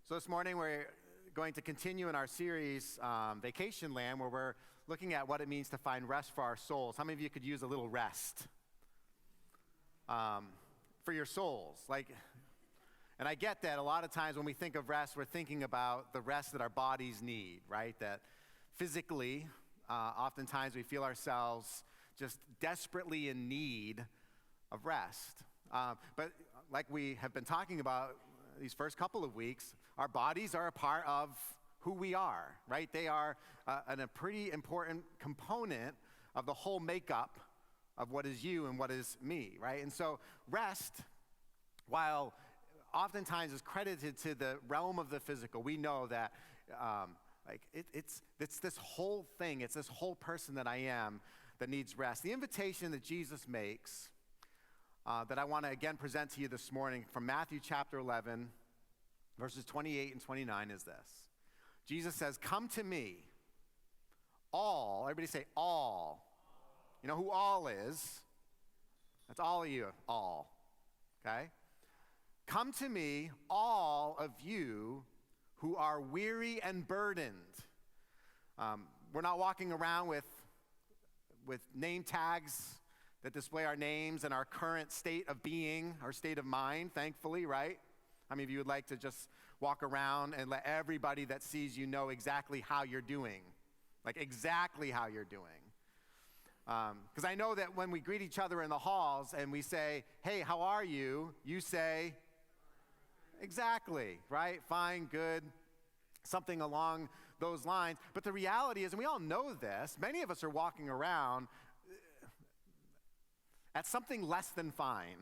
So this morning we're going to continue in our series, Vacation Land, where we're looking at what it means to find rest for our souls. How many of you could use a little rest for your souls? And I get that a lot of times when we think of rest, we're thinking about the rest that our bodies need, right? That physically, oftentimes we feel ourselves just desperately in need of rest. But like we have been talking about these first couple of weeks, our bodies are a part of who we are, right? They are a pretty important component of the whole makeup of what is you and what is me, right? And so rest, while oftentimes is credited to the realm of the physical, we know that it's this whole thing, it's this whole person that I am that needs rest. The invitation that Jesus makes that I want to again present to you this morning from Matthew chapter 11, verses 28 and 29 is this. Jesus says, "Come to me, all," everybody say all. You know who all is? That's all of you, all, okay? "Come to me, all of you who are weary and burdened." We're not walking around with name tags that display our names and our current state of being, our state of mind, thankfully, right? How many of you would like to just walk around and let everybody that sees you know exactly how you're doing? Like exactly how you're doing. Because I know that when we greet each other in the halls and we say, "Hey, how are you?" You say, exactly, right? Fine, good, something along those lines. But the reality is, and we all know this, many of us are walking around at something less than fine,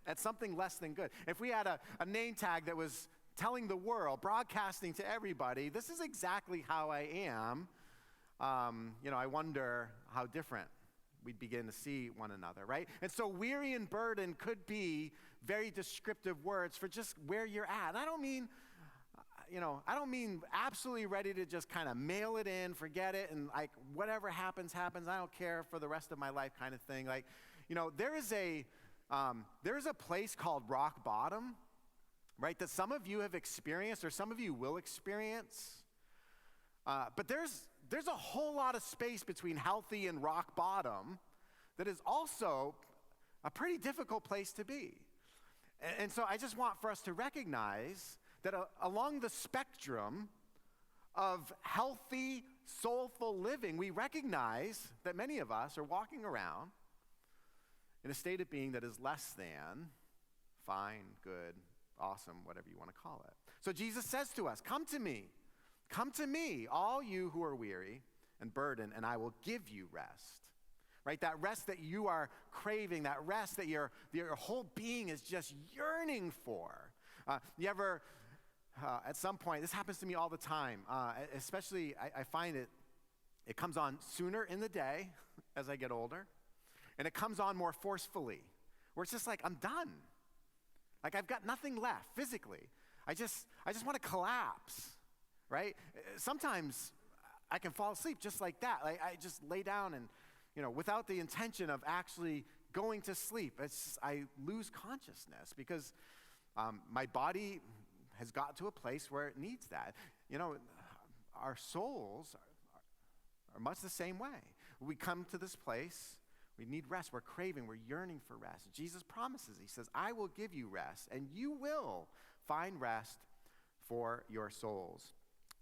at something less than good. If we had a name tag that was telling the world, broadcasting to everybody, this is exactly how I am, I wonder how different we'd begin to see one another, right? And so weary and burdened could be very descriptive words for just where you're at. And I don't mean absolutely ready to just kind of mail it in, forget it, and like whatever happens, happens. I don't care for the rest of my life kind of thing. There is a place called rock bottom, right, that some of you have experienced or some of you will experience. But there's a whole lot of space between healthy and rock bottom that is also a pretty difficult place to be. And so I just want for us to recognize that along the spectrum of healthy, soulful living, we recognize that many of us are walking around in a state of being that is less than fine, good, awesome, whatever you want to call it. So Jesus says to us, "Come to me, all you who are weary and burdened, and I will give you rest." Right? That rest that you are craving, that rest that your whole being is just yearning for. You ever, at some point, this happens to me all the time, especially I find it comes on sooner in the day as I get older, and it comes on more forcefully, where it's just like, I'm done. Like I've got nothing left physically. I just want to collapse, right? Sometimes I can fall asleep just like that. Like I just lay down and, without the intention of actually going to sleep. I lose consciousness because my body has got to a place where it needs that. Our souls are much the same way. We come to this place, we need rest, we're craving, we're yearning for rest. Jesus promises, he says, "I will give you rest, and you will find rest for your souls."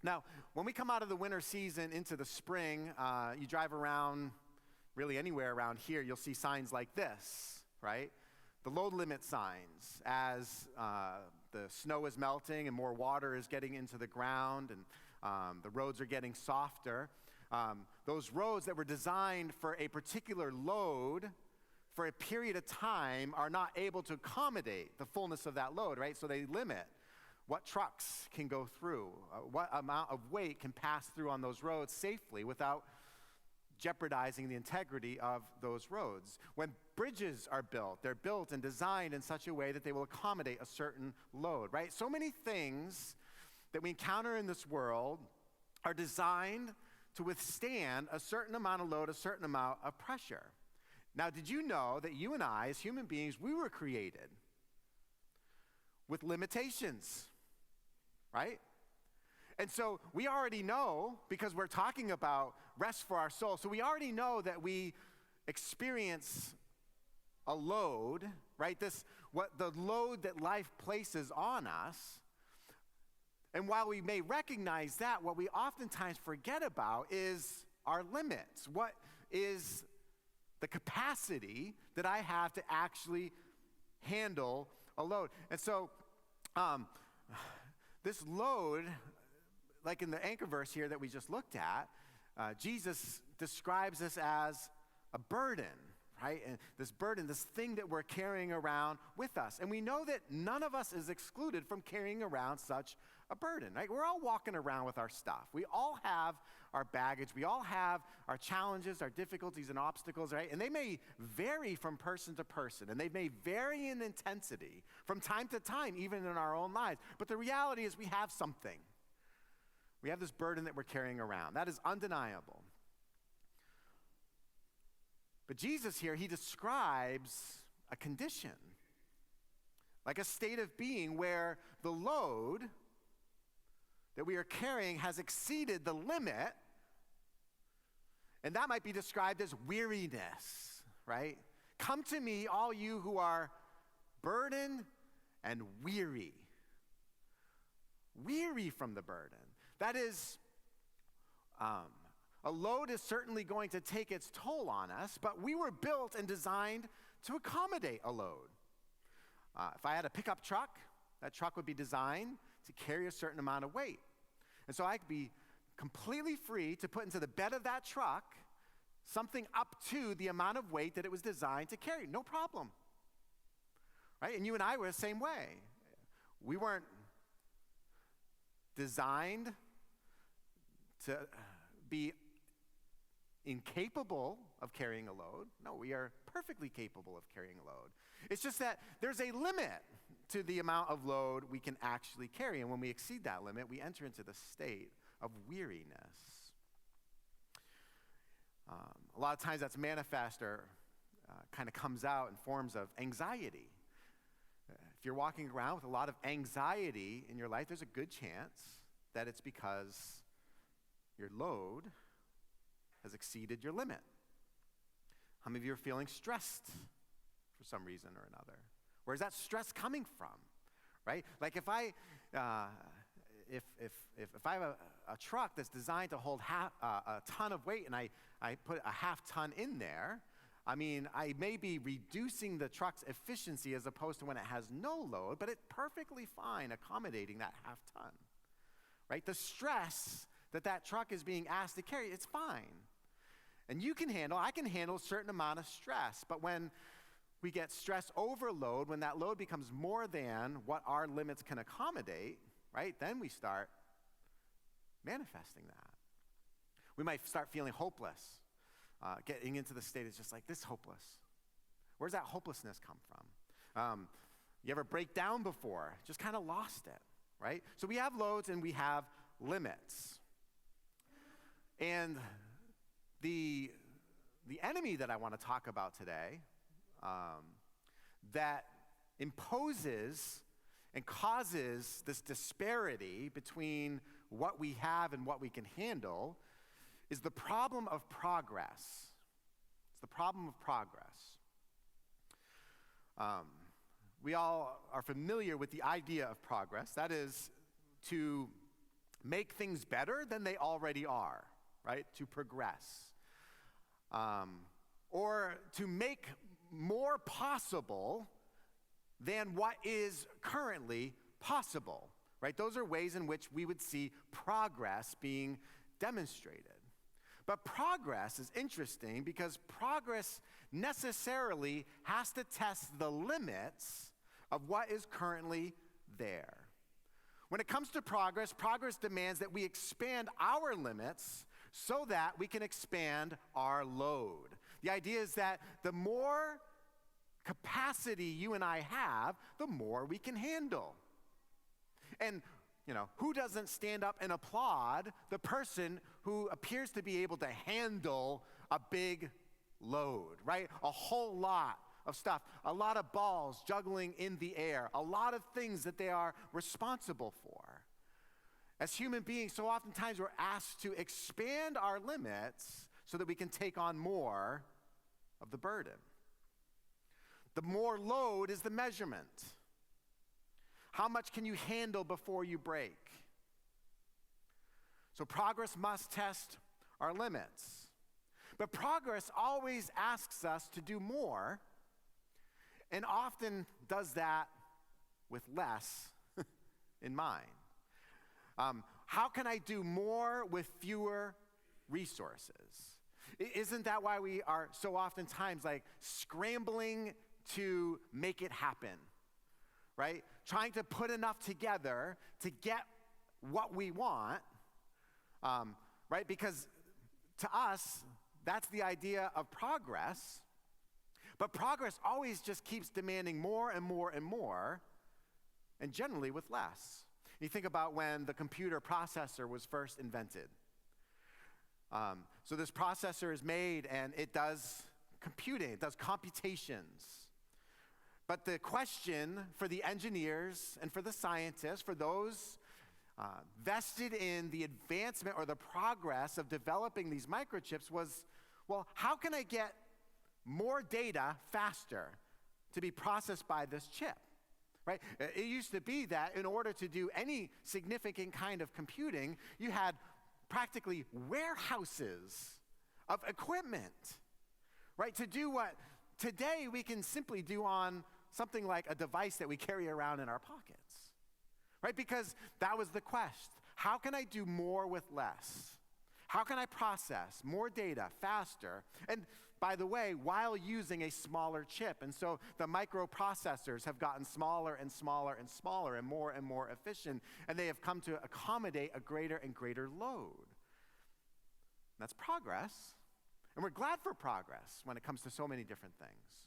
Now, when we come out of the winter season into the spring, you drive around, really anywhere around here, you'll see signs like this, right? The load limit signs as the snow is melting and more water is getting into the ground and the roads are getting softer. Those roads that were designed for a particular load for a period of time are not able to accommodate the fullness of that load, right? So they limit what trucks can go through, what amount of weight can pass through on those roads safely without jeopardizing the integrity of those roads. When bridges are built, they're built and designed in such a way that they will accommodate a certain load, right? So many things that we encounter in this world are designed to withstand a certain amount of load, a certain amount of pressure. Now, did you know that you and I, as human beings, we were created with limitations? right? And so we already know, because we're talking about rest for our soul, so we already know that we experience a load, right? What the load that life places on us. And while we may recognize that, what we oftentimes forget about is our limits. What is the capacity that I have to actually handle a load? And so this load, like in the anchor verse here that we just looked at, Jesus describes this as a burden, right? And this burden, this thing that we're carrying around with us. And we know that none of us is excluded from carrying around such a burden, right? We're all walking around with our stuff. We all have our baggage. We all have our challenges, our difficulties and obstacles, right? And they may vary from person to person, and they may vary in intensity from time to time, even in our own lives. But the reality is we have something. We have this burden that we're carrying around. That is undeniable. But Jesus here, he describes a condition, like a state of being where the load that we are carrying has exceeded the limit, and that might be described as weariness, right? Come to me, all you who are burdened and weary. Weary from the burden. That is, a load is certainly going to take its toll on us, but we were built and designed to accommodate a load. If I had a pickup truck, that truck would be designed to carry a certain amount of weight. And so I could be completely free to put into the bed of that truck something up to the amount of weight that it was designed to carry. No problem. Right? And you and I were the same way. We weren't designed to be incapable of carrying a load. No, we are perfectly capable of carrying a load. It's just that there's a limit to the amount of load we can actually carry. And when we exceed that limit, we enter into the state of weariness. A lot of times that's manifest or kind of comes out in forms of anxiety. If you're walking around with a lot of anxiety in your life, there's a good chance that it's because your load has exceeded your limit. How many of you are feeling stressed for some reason or another? Where is that stress coming from, right? Like if I have a truck that's designed to hold a ton of weight and I put a half ton in there, I mean, I may be reducing the truck's efficiency as opposed to when it has no load, but it's perfectly fine accommodating that half ton, right? The stress that truck is being asked to carry, it's fine. And I can handle a certain amount of stress, but when we get stress overload, when that load becomes more than what our limits can accommodate, right, then we start manifesting that. We might start feeling hopeless. Getting into the state is just like, this hopeless. Where's that hopelessness come from? You ever break down before? Just kind of lost it, right? So we have loads and we have limits. And the enemy that I want to talk about today, that imposes and causes this disparity between what we have and what we can handle, is the problem of progress. It's the problem of progress. We all are familiar with the idea of progress. That is to make things better than they already are, right? To progress. Or to make more possible than what is currently possible, right? Those are ways in which we would see progress being demonstrated. But progress is interesting because progress necessarily has to test the limits of what is currently there. When it comes to progress, progress demands that we expand our limits so that we can expand our load. The idea is that the more capacity you and I have, the more we can handle. And who doesn't stand up and applaud the person who appears to be able to handle a big load, right? A whole lot of stuff, a lot of balls juggling in the air, a lot of things that they are responsible for. As human beings, so oftentimes we're asked to expand our limits so that we can take on more of the burden. The more load is the measurement. How much can you handle before you break? So progress must test our limits. But progress always asks us to do more, and often does that with less in mind. How can I do more with fewer resources? Isn't that why we are so oftentimes like scrambling to make it happen, right? Trying to put enough together to get what we want, right? Because to us, that's the idea of progress. But progress always just keeps demanding more and more and more, and generally with less. You think about when the computer processor was first invented. So this processor is made and it does computing, it does computations. But the question for the engineers and for the scientists, for those vested in the advancement or the progress of developing these microchips was, well, how can I get more data faster to be processed by this chip? Right? It used to be that in order to do any significant kind of computing, you had practically warehouses of equipment, right? To do what today we can simply do on something like a device that we carry around in our pockets, right? Because that was the quest. How can I do more with less? How can I process more data faster? And by the way, while using a smaller chip. And so the microprocessors have gotten smaller and smaller and smaller and more efficient, and they have come to accommodate a greater and greater load. That's progress, and we're glad for progress when it comes to so many different things.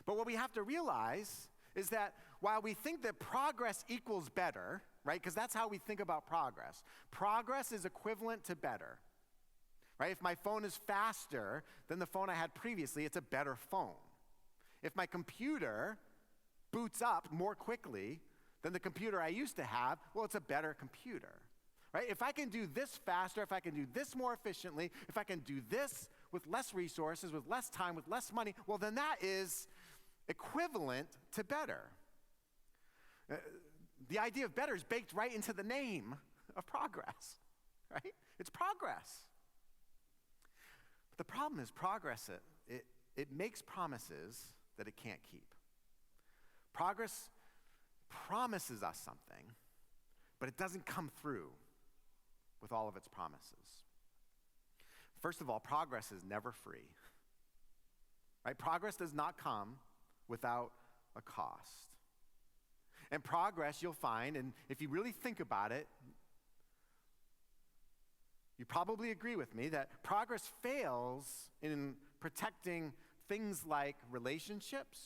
But what we have to realize is that while we think that progress equals better, right, because that's how we think about progress. Progress is equivalent to better. Right? If my phone is faster than the phone I had previously, it's a better phone. If my computer boots up more quickly than the computer I used to have, well, it's a better computer. Right? If I can do this faster, if I can do this more efficiently, if I can do this with less resources, with less time, with less money, well, then that is equivalent to better. The idea of better is baked right into the name of progress. Right? It's progress. But the problem is progress, it makes promises that it can't keep. Progress promises us something, but it doesn't come through with all of its promises. First of all, progress is never free. Right? Progress does not come without a cost. And progress, you'll find, and if you really think about it, you probably agree with me that progress fails in protecting things like relationships,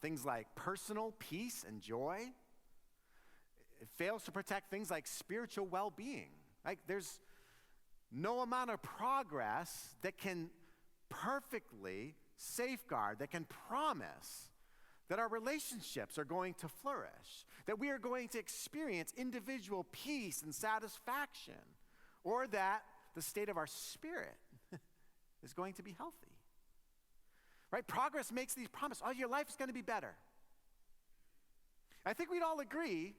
things like personal peace and joy. It fails to protect things like spiritual well-being. Like there's no amount of progress that can perfectly safeguard, that can promise that our relationships are going to flourish, that we are going to experience individual peace and satisfaction, or that the state of our spirit is going to be healthy. Right? Progress makes these promises. Oh, your life is going to be better. I think we'd all agree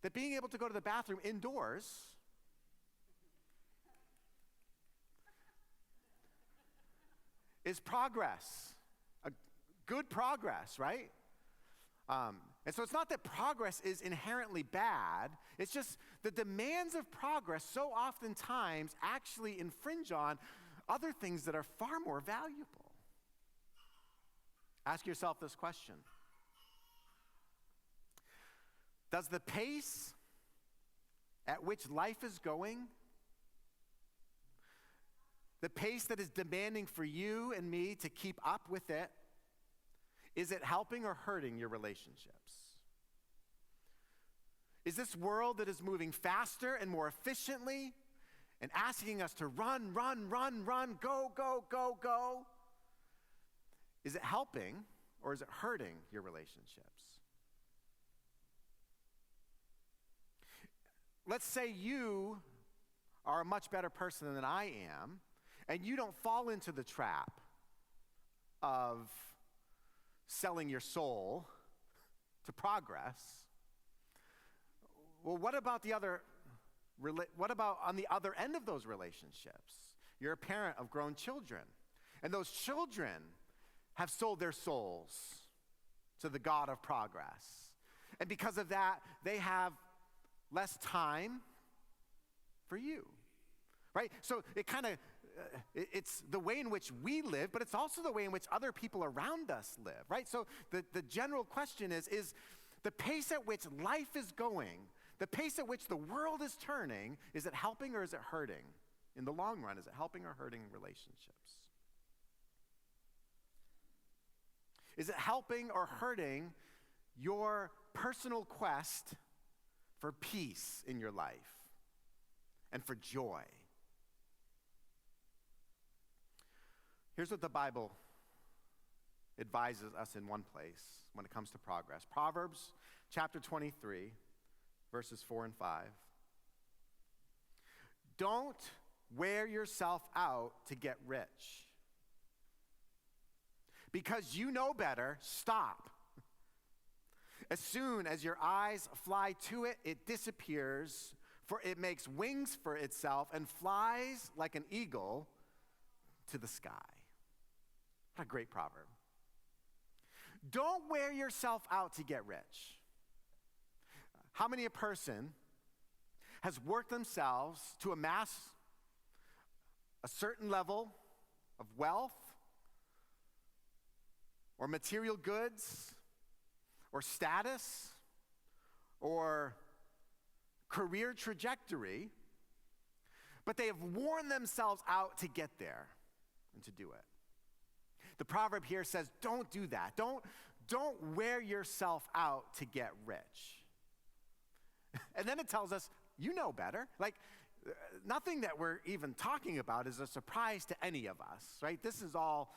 that being able to go to the bathroom indoors is progress, a good progress, right? And so it's not that progress is inherently bad, it's just the demands of progress so oftentimes actually infringe on other things that are far more valuable. Ask yourself this question. Does the pace at which life is going, the pace that is demanding for you and me to keep up with it, is it helping or hurting your relationships? Is this world that is moving faster and more efficiently and asking us to run, go, go, is it helping or is it hurting your relationships? let's say you are a much better person than I am, and you don't fall into the trap of selling your soul to progress. Well, what about on the other end of those relationships? You're a parent of grown children, and those children have sold their souls to the God of progress. And because of that, they have less time for you, right? So it kind of, it's the way in which we live, but it's also the way in which other people around us live, right? So the general question is the pace at which life is going, the pace at which the world is turning, is it helping or is it hurting? In the long run, is it helping or hurting relationships? Is it helping or hurting your personal quest for peace in your life and for joy? Here's what the Bible advises us in one place when it comes to progress. Proverbs chapter 23, verses 4 and 5. Don't wear yourself out to get rich. Because you know better, stop. As soon as your eyes fly to it, it disappears, for it makes wings for itself and flies like an eagle to the sky. What a great proverb. Don't wear yourself out to get rich. How many a person has worked themselves to amass a certain level of wealth or material goods or status or career trajectory, but they have worn themselves out to get there and to do it? The proverb here says, don't do that. Don't wear yourself out to get rich. And then it tells us, you know better. Like, nothing that we're even talking about is a surprise to any of us, right? This is all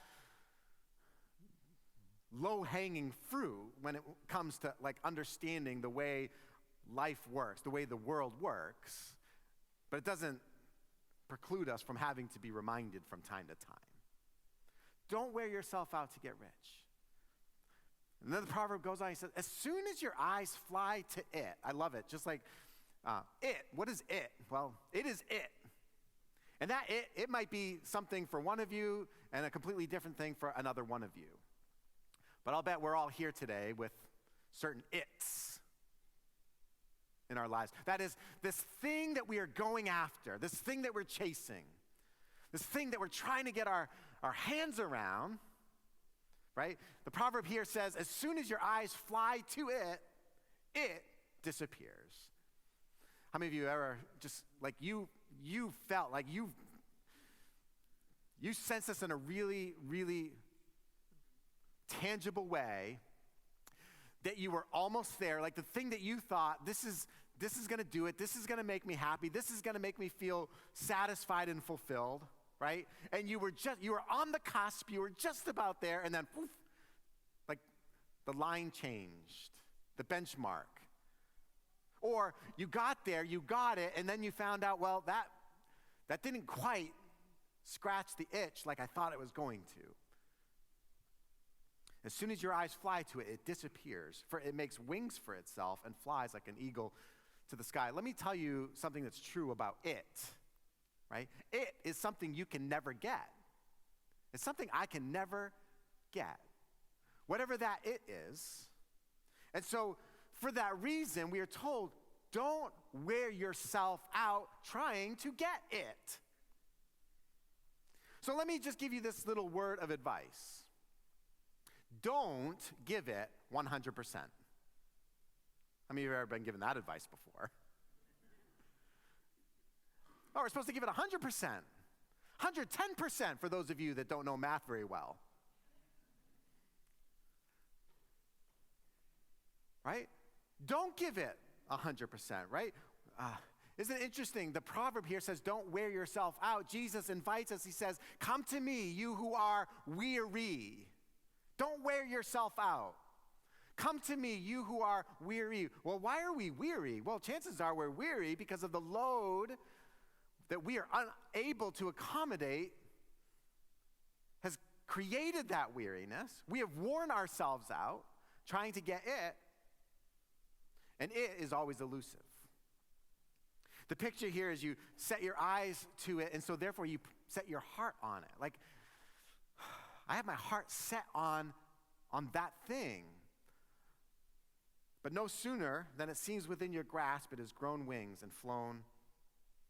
low-hanging fruit when it comes to like understanding the way life works, the way the world works. But it doesn't preclude us from having to be reminded from time to time. Don't wear yourself out to get rich. And then the proverb goes on, he says, as soon as your eyes fly to it, I love it, just like it. What is it? Well, it is it. And that it might be something for one of you and a completely different thing for another one of you. But I'll bet we're all here today with certain it's in our lives. That is this thing that we are going after, this thing that we're chasing, this thing that we're trying to get our hands around, right? The proverb here says, as soon as your eyes fly to it, it disappears. How many of you ever just like you felt like you sensed this in a really, really tangible way that you were almost there, like the thing that you thought, this is going to do it, this is going to make me happy, this is going to make me feel satisfied and fulfilled, right? And you were on the cusp, you were just about there, and then poof, like the line changed, the benchmark. Or you got there, you got it, and then you found out, well, that didn't quite scratch the itch like I thought it was going to. As soon as your eyes fly to it, it disappears, for it makes wings for itself and flies like an eagle to the sky. Let me tell you something that's true about it, right? It is something you can never get. It's something I can never get, whatever that it is. And so for that reason, we are told, don't wear yourself out trying to get it. So let me just give you this little word of advice. Don't give it 100%. How many of you have ever been given that advice before? Oh, we're supposed to give it 100%. 110% for those of you that don't know math very well. Right? Don't give it 100%, right? Isn't it interesting? The proverb here says, don't wear yourself out. Jesus invites us. He says, come to me, you who are weary. Don't wear yourself out. Come to me, you who are weary. Well, why are we weary? Well, chances are we're weary because of the load that we are unable to accommodate has created that weariness. We have worn ourselves out trying to get it, and it is always elusive. The picture here is you set your eyes to it, and so therefore you set your heart on it. Like, I have my heart set on that thing. But no sooner than it seems within your grasp, it has grown wings and flown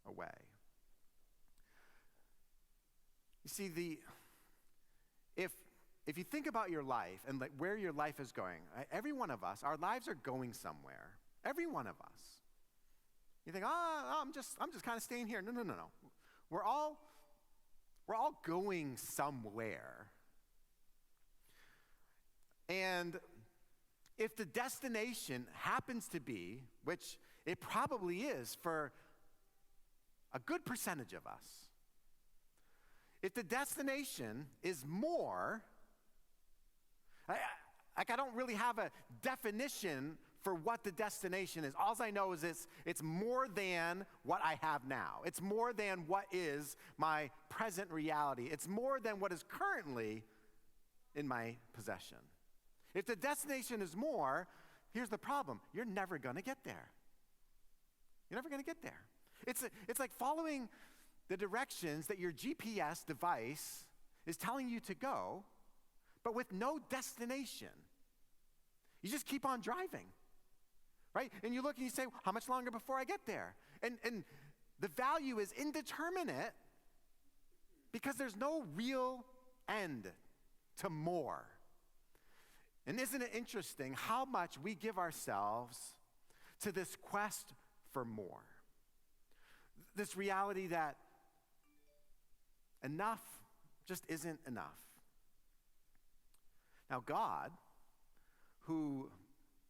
away. You see, if you think about your life and like where your life is going, every one of us, our lives are going somewhere. Every one of us. You think, I'm just kind of staying here. No. We're all going somewhere. And if the destination happens to be, which it probably is for a good percentage of us, if the destination is more, I don't really have a definition for what the destination is. All I know is it's more than what I have now. It's more than what is my present reality. It's more than what is currently in my possession. If the destination is more, here's the problem. You're never going to get there. You're never going to get there. It's like following the directions that your GPS device is telling you to go, but with no destination. You just keep on driving, right? And you look and you say, how much longer before I get there? And the value is indeterminate because there's no real end to more. And isn't it interesting how much we give ourselves to this quest for more? This reality that enough just isn't enough. Now, God, who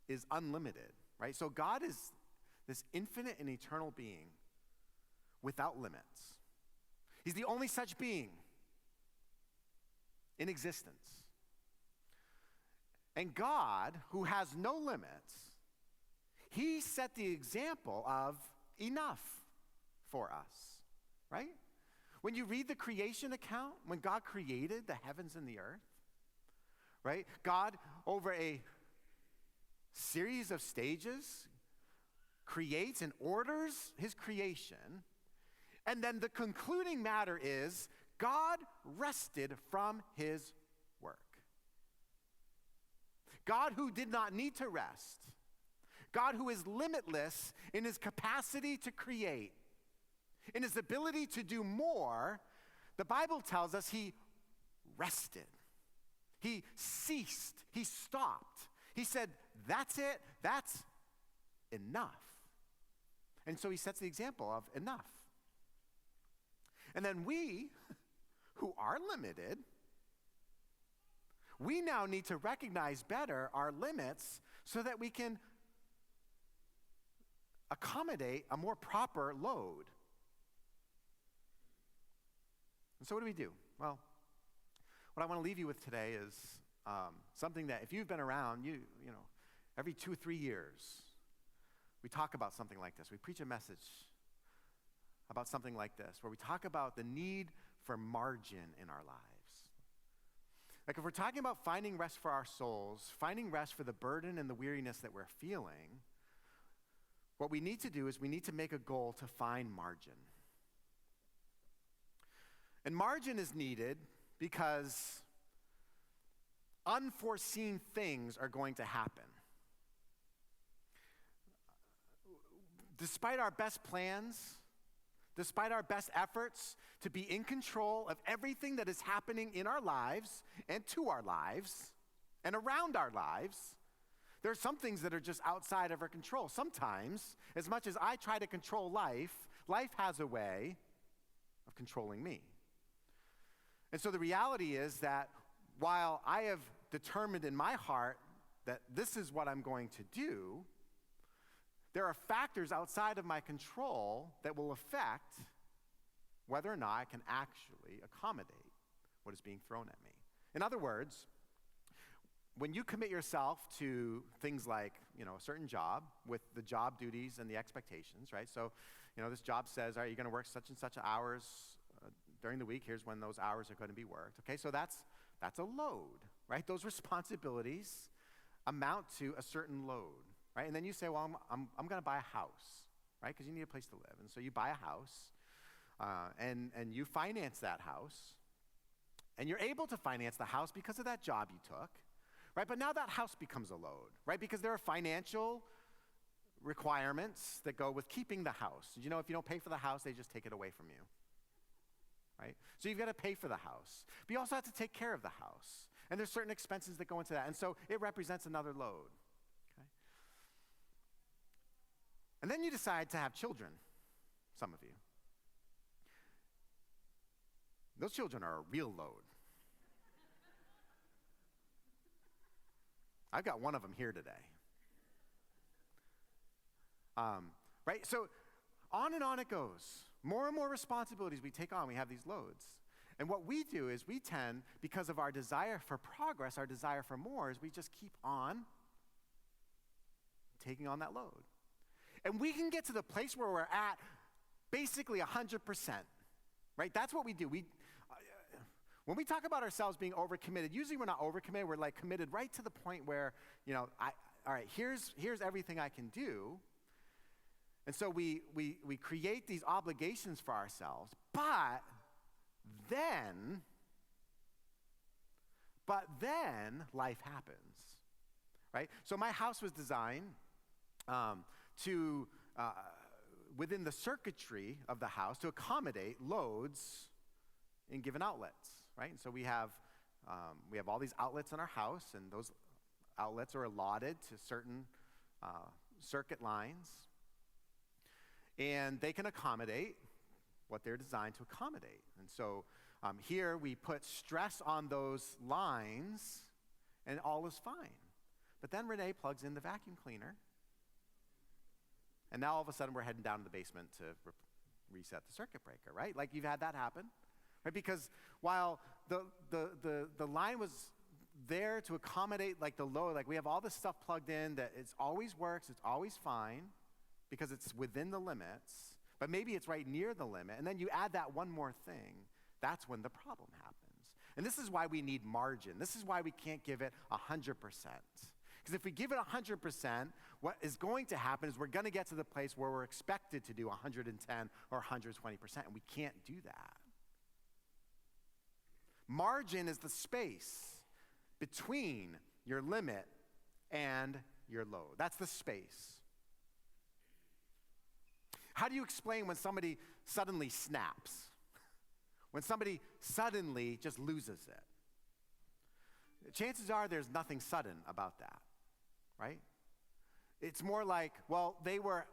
is unlimited, right? So God is this infinite and eternal being without limits. He's the only such being in existence. And God, who has no limits, he set the example of enough for us, right? When you read the creation account, when God created the heavens and the earth, right? God, over a series of stages, creates and orders his creation, and then the concluding matter is God rested from his work. God who did not need to rest, God who is limitless in his capacity to create, in his ability to do more, the Bible tells us he rested. He ceased. He stopped. He said, that's it. That's enough. And so he sets the example of enough. And then we, who are limited, we now need to recognize better our limits so that we can accommodate a more proper load. And so what do? Well, what I want to leave you with today is something that if you've been around, you know, every 2 or 3 years, we talk about something like this. We preach a message about something like this, where we talk about the need for margin in our lives. Like if we're talking about finding rest for our souls, finding rest for the burden and the weariness that we're feeling, what we need to do is we need to make a goal to find margin. And margin is needed because unforeseen things are going to happen. Despite our best plans, despite our best efforts to be in control of everything that is happening in our lives and to our lives and around our lives, there are some things that are just outside of our control. Sometimes, as much as I try to control life, life has a way of controlling me. And so the reality is that while I have determined in my heart that this is what I'm going to do, there are factors outside of my control that will affect whether or not I can actually accommodate what is being thrown at me. In other words, when you commit yourself to things like, a certain job with the job duties and the expectations, right? So, this job says, all right, you're going to work such and such hours during the week. Here's when those hours are going to be worked. Okay, so that's a load, right? Those responsibilities amount to a certain load, right? And then you say, well, I'm going to buy a house, right? Because you need a place to live. And so you buy a house, and you finance that house. And you're able to finance the house because of that job you took, right? But now that house becomes a load, right? Because there are financial requirements that go with keeping the house. If you don't pay for the house, they just take it away from you, right? So you've got to pay for the house. But you also have to take care of the house. And there's certain expenses that go into that. And so it represents another load, okay? And then you decide to have children, some of you. Those children are a real load. I've got one of them here today. Right? So on and on it goes. More and more responsibilities we take on, we have these loads. And what we do is we tend, because of our desire for progress, our desire for more, is we just keep on taking on that load. And we can get to the place where we're at basically 100%, right? That's what we do. When we talk about ourselves being overcommitted, usually we're not overcommitted, we're like committed right to the point where, all right, here's everything I can do. And so we create these obligations for ourselves, but then life happens, right? So my house was designed to, within the circuitry of the house, to accommodate loads in given outlets, right? And so we have all these outlets in our house, and those outlets are allotted to certain circuit lines, and they can accommodate what they're designed to accommodate. And so here we put stress on those lines, and all is fine. But then Renee plugs in the vacuum cleaner, and now all of a sudden we're heading down to the basement to reset the circuit breaker, right? Like you've had that happen, right? Because while the line was there to accommodate like the load, like we have all this stuff plugged in that it always works, it's always fine because it's within the limits, but maybe it's right near the limit, and then you add that one more thing, that's when the problem happens. And this is why we need margin. This is why we can't give it 100%. Because if we give it 100%, what is going to happen is we're going to get to the place where we're expected to do 110 or 120%, and we can't do that. Margin is the space between your limit and your load. That's the space. How do you explain when somebody suddenly snaps? When somebody suddenly just loses it? Chances are there's nothing sudden about that, right? It's more like, well, they were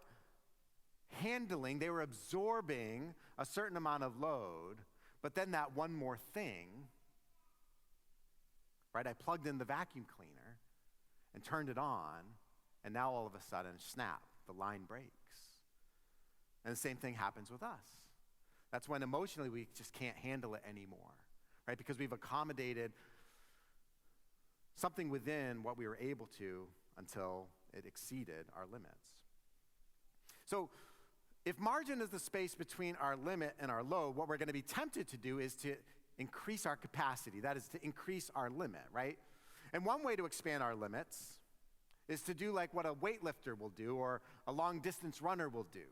absorbing a certain amount of load, but then that one more thing, right? I plugged in the vacuum cleaner and turned it on, and now all of a sudden, snap, the line breaks. And the same thing happens with us. That's when emotionally we just can't handle it anymore, right? Because we've accommodated something within what we were able to until it exceeded our limits. So if margin is the space between our limit and our load, what we're going to be tempted to do is to increase our capacity. That is to increase our limit, right? And one way to expand our limits is to do like what a weightlifter will do or a long distance runner will do.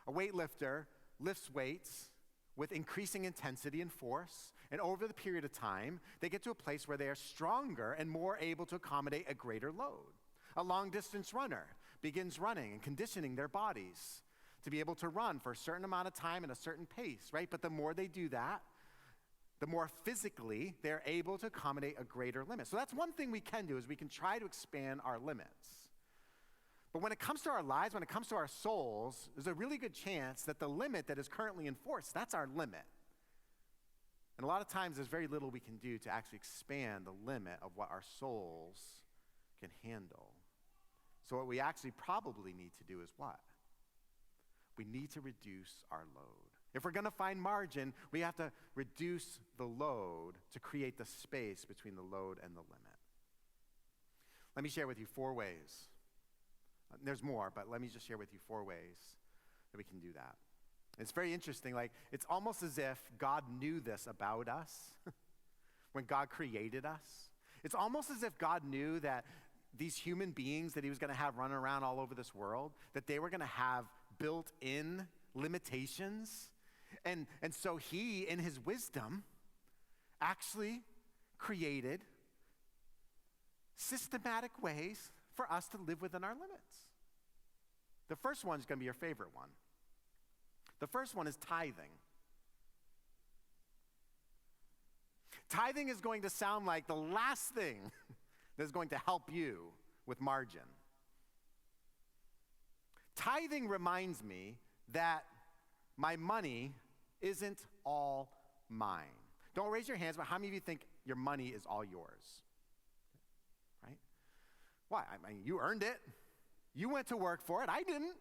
A weightlifter lifts weights with increasing intensity and force, and over the period of time, they get to a place where they are stronger and more able to accommodate a greater load. A long-distance runner begins running and conditioning their bodies to be able to run for a certain amount of time at a certain pace, right? But the more they do that, the more physically they're able to accommodate a greater limit. So that's one thing we can do, is we can try to expand our limits. But when it comes to our lives, when it comes to our souls, there's a really good chance that the limit that is currently enforced, that's our limit. And a lot of times there's very little we can do to actually expand the limit of what our souls can handle. So what we actually probably need to do is what? We need to reduce our load. If we're going to find margin, we have to reduce the load to create the space between the load and the limit. Let me share with you 4 ways. There's more, but let me just share with you 4 ways that we can do that. It's very interesting. Like, it's almost as if God knew this about us when God created us. It's almost as if God knew that these human beings that he was going to have running around all over this world, that they were going to have built-in limitations. And so he, in his wisdom, actually created systematic ways for us to live within our limits. The first one is going to be your favorite one. The first one is tithing. Tithing is going to sound like the last thing that's going to help you with margin. Tithing reminds me that my money isn't all mine. Don't raise your hands, but how many of you think your money is all yours? Right? Why? I mean, you earned it. You went to work for it. I didn't.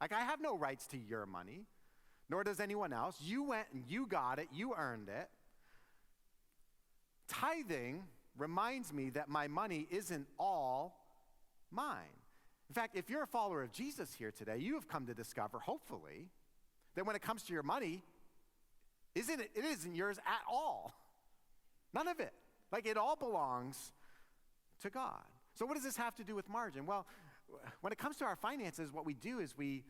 Like, I have no rights to your money, nor does anyone else. You went and you got it. You earned it. Tithing reminds me that my money isn't all mine. In fact, if you're a follower of Jesus here today, you have come to discover, hopefully, that when it comes to your money, it isn't yours at all. None of it. Like, it all belongs to God. So what does this have to do with margin? Well, when it comes to our finances, what we do is we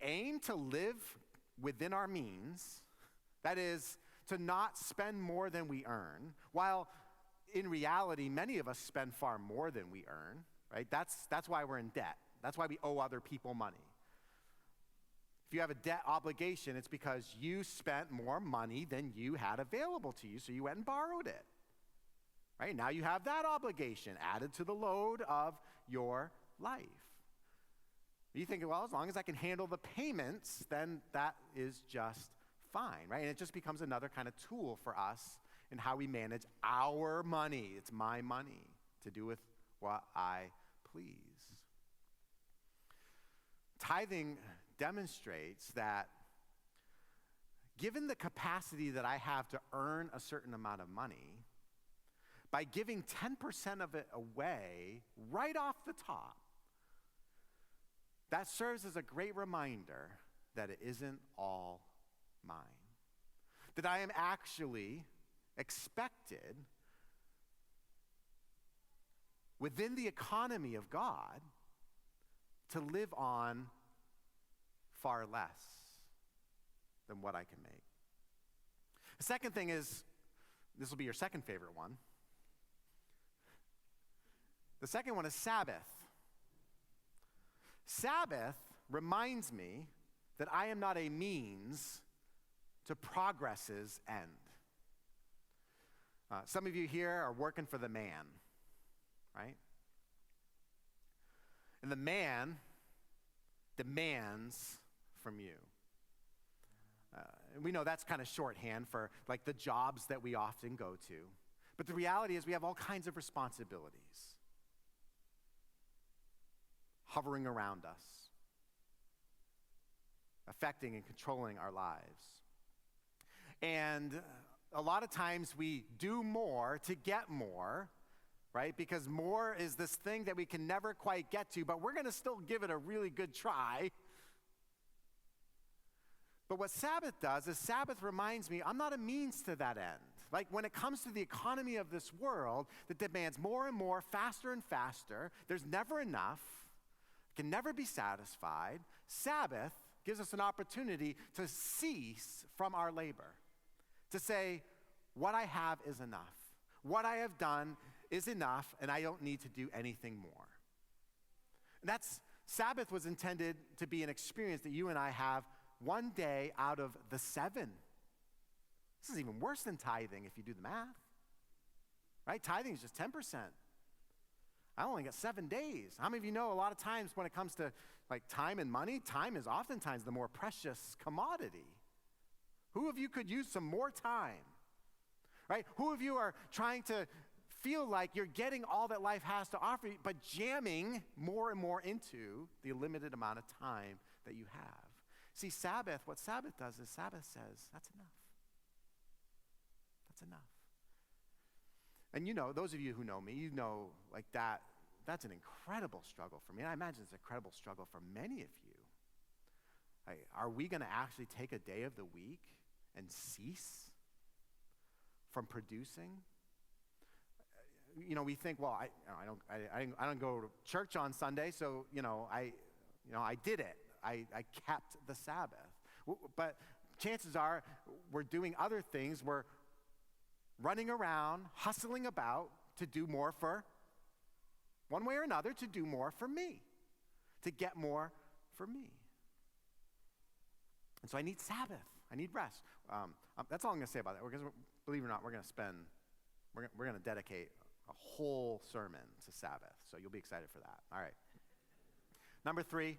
aim to live within our means. That is, to not spend more than we earn, while in reality, many of us spend far more than we earn, right? That's why we're in debt. That's why we owe other people money. If you have a debt obligation, it's because you spent more money than you had available to you, so you went and borrowed it. Right? Now you have that obligation added to the load of your life. You think, well, as long as I can handle the payments, then that is just fine, right? And it just becomes another kind of tool for us in how we manage our money. It's my money to do with what I please. Tithing demonstrates that given the capacity that I have to earn a certain amount of money, by giving 10% of it away right off the top, that serves as a great reminder that it isn't all mine. That I am actually expected within the economy of God to live on far less than what I can make. The second thing is, this will be your second favorite one. The second one is Sabbath. Sabbath reminds me that I am not a means to progress's end. Some of you here are working for the man, right? And the man demands from you. And we know that's kind of shorthand for like the jobs that we often go to. But the reality is we have all kinds of responsibilities hovering around us, affecting and controlling our lives. And a lot of times we do more to get more, right? Because more is this thing that we can never quite get to, but we're going to still give it a really good try. But what Sabbath does is Sabbath reminds me I'm not a means to that end. Like when it comes to the economy of this world that demands more and more, faster and faster, there's never enough, can never be satisfied. Sabbath gives us an opportunity to cease from our labor, to say, what I have is enough. What I have done is enough, and I don't need to do anything more. And Sabbath was intended to be an experience that you and I have one day out of the 7. This is even worse than tithing if you do the math. Right? Tithing is just 10%. I only got 7 days. How many of you know a lot of times when it comes to like time and money, time is oftentimes the more precious commodity. Who of you could use some more time? Right? Who of you are trying to feel like you're getting all that life has to offer you, but jamming more and more into the limited amount of time that you have? See, Sabbath, what Sabbath does is Sabbath says, that's enough. That's enough. And those of you who know me, like that's an incredible struggle for me. And I imagine it's an incredible struggle for many of you. Are we going to actually take a day of the week and cease from producing? We think, well, I don't go to church on Sunday, so I did it. I kept the Sabbath. But chances are we're doing other things. We're running around, hustling about to do more for, one way or another, to do more for me, to get more for me. And so I need Sabbath. I need rest. That's all I'm going to say about that. Because believe it or not, we're going to dedicate a whole sermon to Sabbath. So you'll be excited for that. All right. Number 3,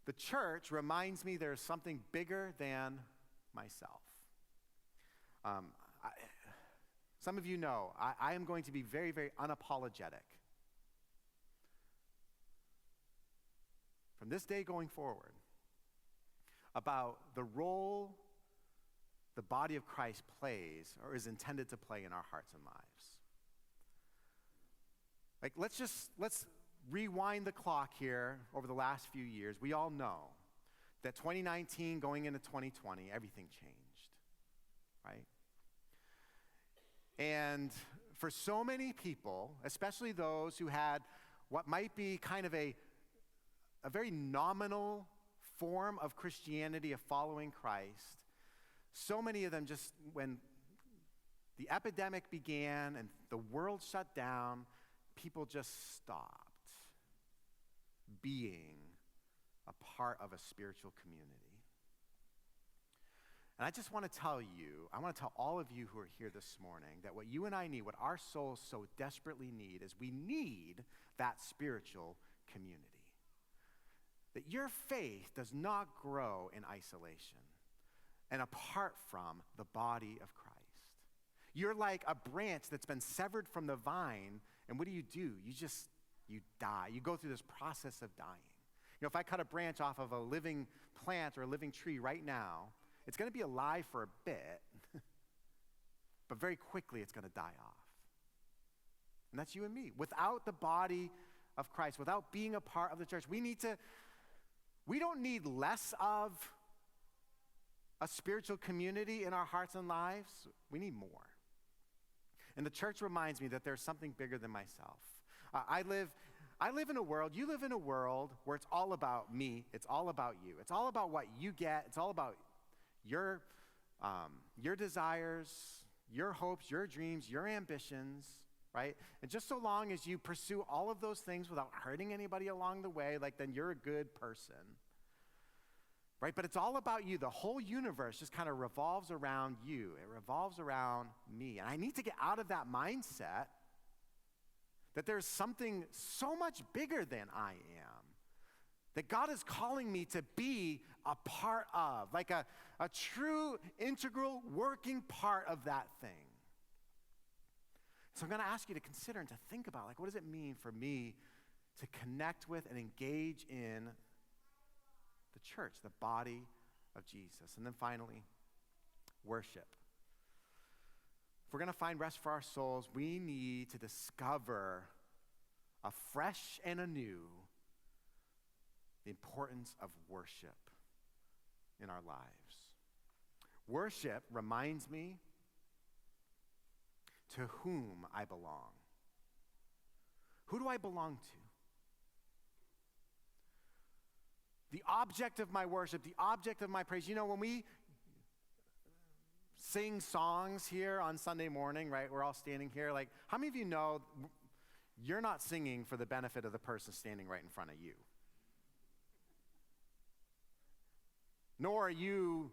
the church reminds me there's something bigger than myself. Some of you know I am going to be very, very unapologetic from this day going forward about the role the body of Christ plays or is intended to play in our hearts and lives. Like, let's rewind the clock here over the last few years. We all know that 2019 going into 2020, everything changed, right? And for so many people, especially those who had what might be kind of a very nominal form of Christianity, of following Christ, so many of them just, when the epidemic began and the world shut down, people just stopped being a part of a spiritual community. And I just want to tell all of you who are here this morning that what you and I need, what our souls so desperately need, is we need that spiritual community. That your faith does not grow in isolation and apart from the body of Christ. You're like a branch that's been severed from the vine, and what do? You die. You go through this process of dying. If I cut a branch off of a living plant or a living tree right now, it's going to be alive for a bit, but very quickly it's going to die off. And that's you and me. Without the body of Christ, without being a part of the church, we don't need less of a spiritual community in our hearts and lives. We need more. And the church reminds me that there's something bigger than myself. I live in a world, you live in a world where it's all about me, it's all about you. It's all about what you get, it's all about your desires, your hopes, your dreams, your ambitions, right? And just so long as you pursue all of those things without hurting anybody along the way, then you're a good person, right? But it's all about you. The whole universe just kind of revolves around you. It revolves around me. And I need to get out of that mindset that there's something so much bigger than I am, that God is calling me to be a part of, like a true, integral, working part of that thing. So I'm going to ask you to consider and to think about, what does it mean for me to connect with and engage in the church, the body of Jesus? And then finally, worship. If we're going to find rest for our souls, we need to discover afresh and anew the importance of worship in our lives. Worship reminds me to whom I belong. Who do I belong to? The object of my worship, the object of my praise. When we sing songs here on Sunday morning, right? We're all standing here. How many of you know you're not singing for the benefit of the person standing right in front of you? Nor are you,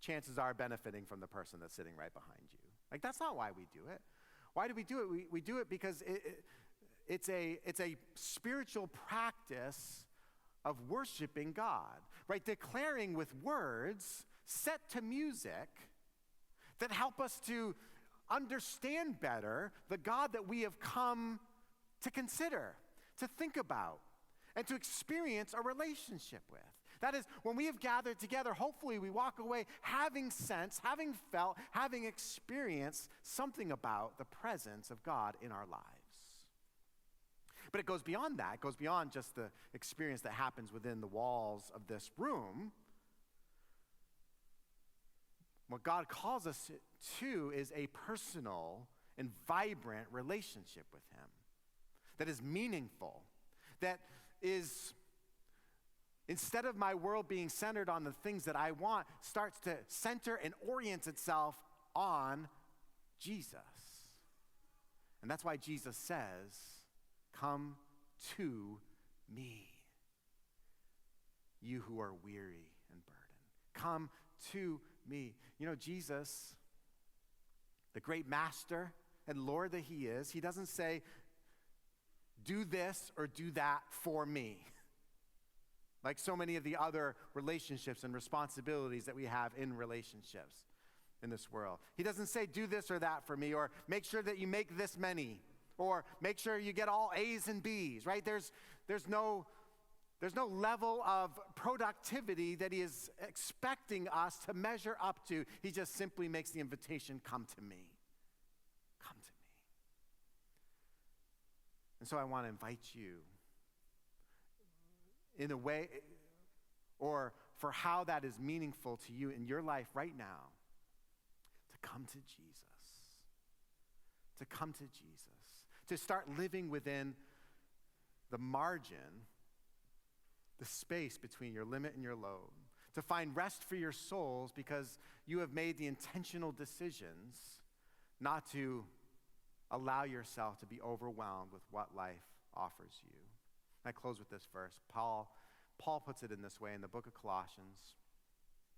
chances are, benefiting from the person that's sitting right behind you. That's not why we do it. Why do we do it? We do it because it's a spiritual practice of worshiping God, right? Declaring with words set to music that help us to understand better the God that we have come to consider, to think about, and to experience a relationship with. That is, when we have gathered together, hopefully we walk away having sensed, having felt, having experienced something about the presence of God in our lives. But it goes beyond that. It goes beyond just the experience that happens within the walls of this room. What God calls us to is a personal and vibrant relationship with him that is meaningful, that is, instead of my world being centered on the things that I want, starts to center and orient itself on Jesus. And that's why Jesus says, "Come to me, you who are weary and burdened." Come to me. You know, Jesus, the great master and Lord that he is, he doesn't say, do this or do that for me, like so many of the other relationships and responsibilities that we have in relationships in this world. He doesn't say, do this or that for me, or make sure that you make this many, or make sure you get all A's and B's, right? There's no level of productivity that he is expecting us to measure up to. He just simply makes the invitation, come to me. Come to me. And so I want to invite you in a way, or for how that is meaningful to you in your life right now, to come to Jesus. To come to Jesus. To start living within the margin, the space between your limit and your load, to find rest for your souls because you have made the intentional decisions not to allow yourself to be overwhelmed with what life offers you. And I close with this verse. Paul puts it in this way in the book of Colossians,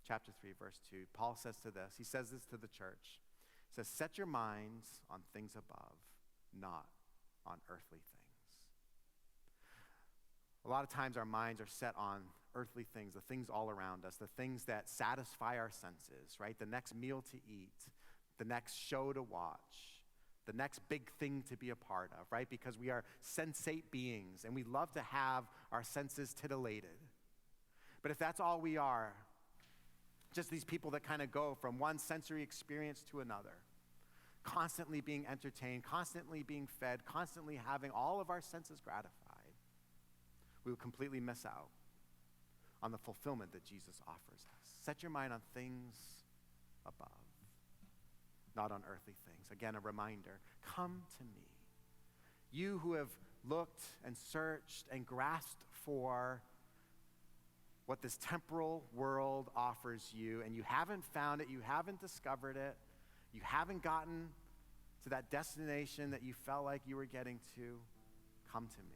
chapter 3, verse 2. Paul says he says this to the church. He says, set your minds on things above, not on earthly things. A lot of times our minds are set on earthly things, the things all around us, the things that satisfy our senses, right? The next meal to eat, the next show to watch, the next big thing to be a part of, right? Because we are sensate beings and we love to have our senses titillated. But if that's all we are, just these people that kind of go from one sensory experience to another, constantly being entertained, constantly being fed, constantly having all of our senses gratified, we will completely miss out on the fulfillment that Jesus offers us. Set your mind on things above, not on earthly things. Again, a reminder, come to me. You who have looked and searched and grasped for what this temporal world offers you, and you haven't found it, you haven't discovered it, you haven't gotten to that destination that you felt like you were getting to, come to me.